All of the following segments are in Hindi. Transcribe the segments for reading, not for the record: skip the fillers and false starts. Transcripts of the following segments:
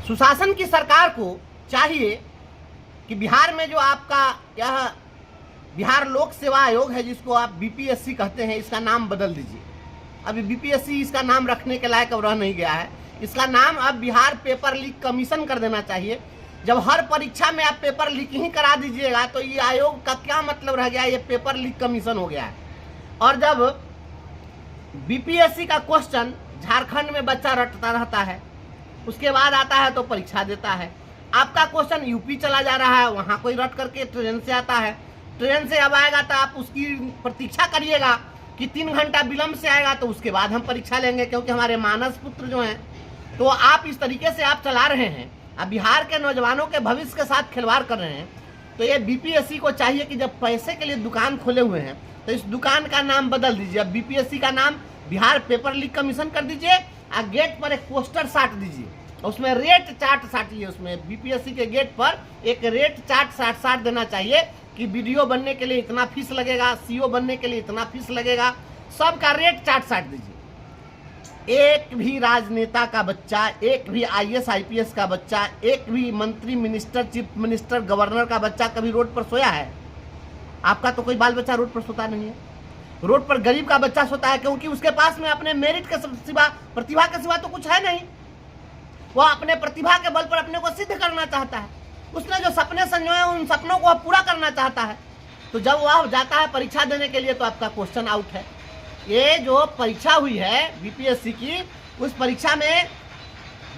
सुशासन की सरकार को चाहिए कि बिहार में जो आपका यह बिहार लोक सेवा आयोग है, जिसको आप बीपीएससी कहते हैं, इसका नाम बदल दीजिए। अभी बीपीएससी इसका नाम रखने के लायक अब रह नहीं गया है। इसका नाम अब बिहार पेपर लीक कमीशन कर देना चाहिए। जब हर परीक्षा में आप पेपर लीक ही करा दीजिएगा तो ये आयोग का क्या मतलब रह गया, ये पेपर लीक कमीशन हो गया है। और जब बीपीएससी का क्वेश्चन झारखंड में बच्चा रटता रहता है, उसके बाद आता है तो परीक्षा देता है। आपका क्वेश्चन यूपी चला जा रहा है, वहाँ कोई रट करके ट्रेन से आता है, ट्रेन से अब आएगा तो आप उसकी प्रतीक्षा करिएगा कि 3 घंटा विलम्ब से आएगा तो उसके बाद हम परीक्षा लेंगे, क्योंकि हमारे मानस पुत्र जो हैं। तो आप इस तरीके से आप चला रहे हैं, अब बिहार के नौजवानों के भविष्य के साथ खिलवाड़ कर रहे हैं। तो ये बीपीएससी को चाहिए कि जब पैसे के लिए दुकान खोले हुए हैं तो इस दुकान का नाम बदल दीजिए। अब बीपीएससी का नाम बिहार पेपर लीक कमीशन कर दीजिए और गेट पर एक पोस्टर साट दीजिए, उसमें रेट चार्ट साटिए। उसमें बीपीएससी के गेट पर एक रेट चार्ट साट देना चाहिए कि वीडियो बनने के लिए इतना फीस लगेगा, सीओ बनने के लिए इतना फीस लगेगा, सबका रेट चार्ट साट दीजिए। एक भी राजनेता का बच्चा, एक भी आईएएस आईपीएस का बच्चा, एक भी मंत्री, मिनिस्टर, चीफ मिनिस्टर, गवर्नर का बच्चा कभी रोड पर सोया है? आपका तो कोई बाल बच्चा रोड पर सोता नहीं है। रोड पर गरीब का बच्चा सोता है, क्योंकि उसके पास में अपने मेरिट के सिवा, प्रतिभा के सिवा तो कुछ है नहीं। वह अपने प्रतिभा के बल पर अपने को सिद्ध करना चाहता है। उसने जो सपने संजोए उन सपनों को वह पूरा करना चाहता है। तो जब वह जाता है परीक्षा देने के लिए तो आपका क्वेश्चन आउट है। ये जो परीक्षा हुई है बीपीएससी की, उस परीक्षा में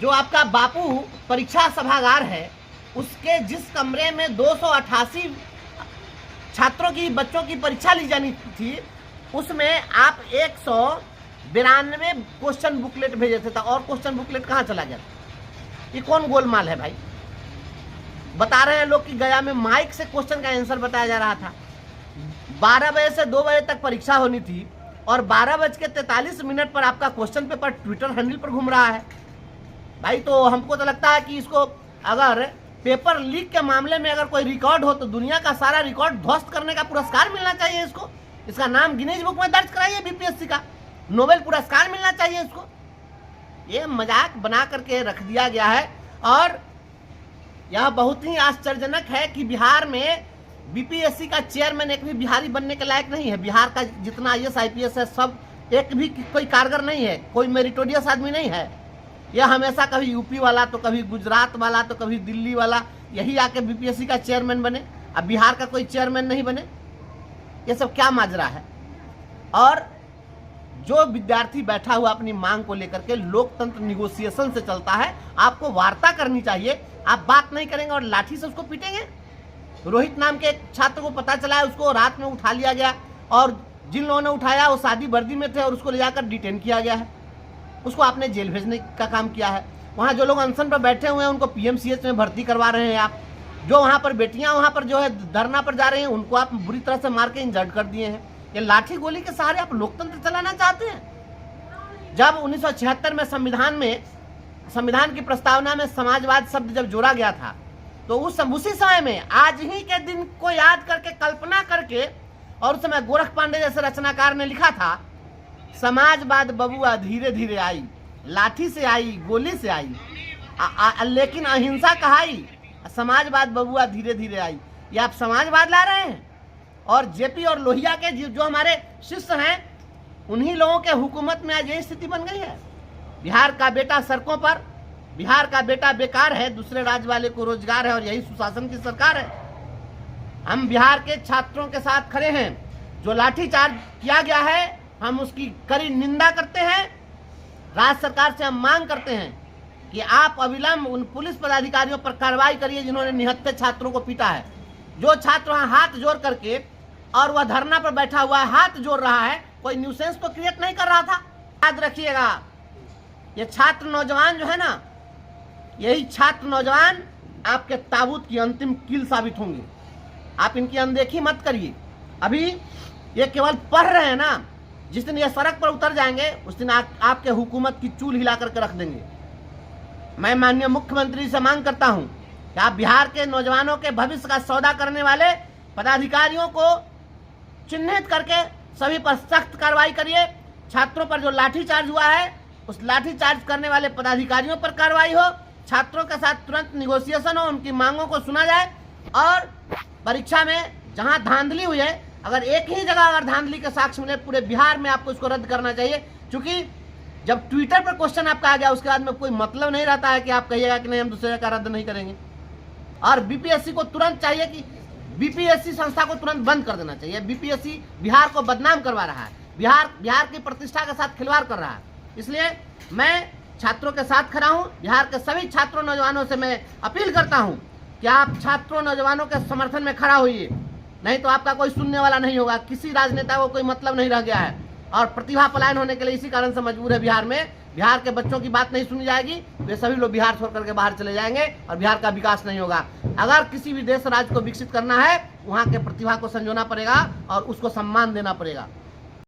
जो आपका बापू परीक्षा सभागार है, उसके जिस कमरे में 288 छात्रों की, बच्चों की परीक्षा ली जानी थी, उसमें आप 192 क्वेश्चन बुकलेट भेजे थे। और क्वेश्चन बुकलेट कहाँ चला गया? ये कौन गोलमाल है भाई? बता रहे हैं लोग कि गया में माइक से क्वेश्चन का आंसर बताया जा रहा था। 12 बजे से 2 बजे तक परीक्षा होनी थी और 12:43 पर आपका क्वेश्चन पेपर ट्विटर हैंडल पर घूम रहा है भाई। तो हमको तो लगता है कि इसको अगर पेपर लीक के मामले में अगर कोई रिकॉर्ड हो तो दुनिया का सारा रिकॉर्ड ध्वस्त करने का पुरस्कार मिलना चाहिए इसको। इसका नाम गिनीज बुक में दर्ज कराइए, बीपीएससी का नोबेल पुरस्कार मिलना चाहिए इसको। ये मजाक बना करके रख दिया गया है। और यह बहुत ही आश्चर्यजनक है कि बिहार में बीपीएससी का चेयरमैन एक भी बिहारी बनने के लायक नहीं है। बिहार का जितना आईएएस आईपीएस है सब एक भी कोई कारगर नहीं है, कोई मेरिटोरियस आदमी नहीं है। यह हमेशा कभी यूपी वाला, तो कभी गुजरात वाला, तो कभी दिल्ली वाला, यही आके बीपीएससी का चेयरमैन बने। अब बिहार का कोई चेयरमैन नहीं बने। ये सब क्या माजरा है? और जो विद्यार्थी बैठा हुआ अपनी मांग को लेकर के, लोकतंत्र निगोशिएशन से चलता है। आपको वार्ता करनी चाहिए, आप बात नहीं करेंगे और लाठी से उसको पीटेंगे। रोहित नाम के एक छात्र को पता चला है, उसको रात में उठा लिया गया और जिन लोगों ने उठाया वो शादी वर्दी में थे और उसको ले जाकर डिटेन किया गया है। उसको आपने जेल भेजने का काम किया है। वहाँ जो लोग अनशन पर बैठे हुए हैं उनको पीएमसीएच में भर्ती करवा रहे हैं आप। जो वहाँ पर बेटियाँ वहाँ पर जो है धरना पर जा रही हैं उनको आप बुरी तरह से मार के इंजर्ड कर दिए हैं। ये लाठी गोली के सहारे आप लोकतंत्र चलाना चाहते हैं? जब 1976 में संविधान की प्रस्तावना में समाजवाद शब्द जब जोड़ा गया था तो उसी समय में आज ही के दिन को याद करके, कल्पना करके, और उस समय गोरख पांडे जैसे रचनाकार ने लिखा था, समाजवाद बबुआ धीरे धीरे आई, लाठी से आई, गोली से आई, लेकिन अहिंसा कहाई, समाजवाद बबुआ धीरे धीरे आई। ये आप समाजवाद ला रहे हैं। और जेपी और लोहिया के जो हमारे शिष्य हैं, उन्हीं लोगों के हुकूमत में आज यही स्थिति बन गई है। बिहार का बेटा सड़कों पर, बिहार का बेटा बेकार है, दूसरे राज्य वाले को रोजगार है, और यही सुशासन की सरकार है। हम बिहार के छात्रों के साथ खड़े हैं। जो लाठीचार्ज किया गया है हम उसकी कड़ी निंदा करते हैं। राज्य सरकार से हम मांग करते हैं कि आप अविलंब उन पुलिस पदाधिकारियों पर कार्रवाई करिए जिन्होंने निहत्थे छात्रों को पीटा है। जो छात्र वहाँ हाथ जोड़ करके, और वह धरना पर बैठा हुआ है, हाथ जोड़ रहा है, कोई न्यूसेंस तो क्रिएट नहीं कर रहा था। याद रखिएगा, ये छात्र नौजवान जो है ना, यही छात्र नौजवान आपके ताबूत की अंतिम कील साबित होंगे। आप इनकी अनदेखी मत करिए। अभी ये केवल पढ़ रहे हैं ना, जिस दिन ये सड़क पर उतर जाएंगे उस दिन आपके हुकूमत की चूल हिला करके रख देंगे। मैं माननीय मुख्यमंत्री से मांग करता हूं कि आप बिहार के नौजवानों के भविष्य का सौदा करने वाले पदाधिकारियों को चिन्हित करके सभी पर सख्त कार्रवाई करिए। छात्रों पर जो लाठीचार्ज हुआ है उस लाठीचार्ज करने वाले पदाधिकारियों पर कार्रवाई हो, छात्रों के साथ तुरंत निगोशिएशन हो, उनकी मांगों को सुना जाए और परीक्षा में जहां धांधली हुई है, अगर एक ही जगह अगर धांधली के साक्ष्य मिले पूरे बिहार में, आपको इसको रद्द करना चाहिए। क्योंकि जब ट्विटर पर क्वेश्चन आपका आ गया उसके बाद में कोई मतलब नहीं रहता है कि आप कहिएगा कि नहीं हम दूसरे का रद्द नहीं करेंगे। और बीपीएससी को तुरंत चाहिए कि बीपीएससी संस्था को तुरंत बंद कर देना चाहिए। बीपीएससी बिहार को बदनाम करवा रहा है, बिहार की प्रतिष्ठा के साथ खिलवाड़ कर रहा है। इसलिए मैं छात्रों के साथ खड़ा हूं। बिहार के सभी छात्रों नौजवानों से मैं अपील करता हूं कि आप छात्रों नौजवानों के समर्थन में खड़ा होइए, नहीं तो आपका कोई सुनने वाला नहीं होगा। किसी राजनेता को कोई मतलब नहीं रह गया है और प्रतिभा पलायन होने के लिए इसी कारण से मजबूर है बिहार में। बिहार के बच्चों की बात नहीं सुनी जाएगी, वे सभी लोग बिहार छोड़ करके बाहर चले जाएंगे और बिहार का विकास नहीं होगा। अगर किसी भी देश राज्य को विकसित करना है, वहाँ के प्रतिभा को संजोना पड़ेगा और उसको सम्मान देना पड़ेगा।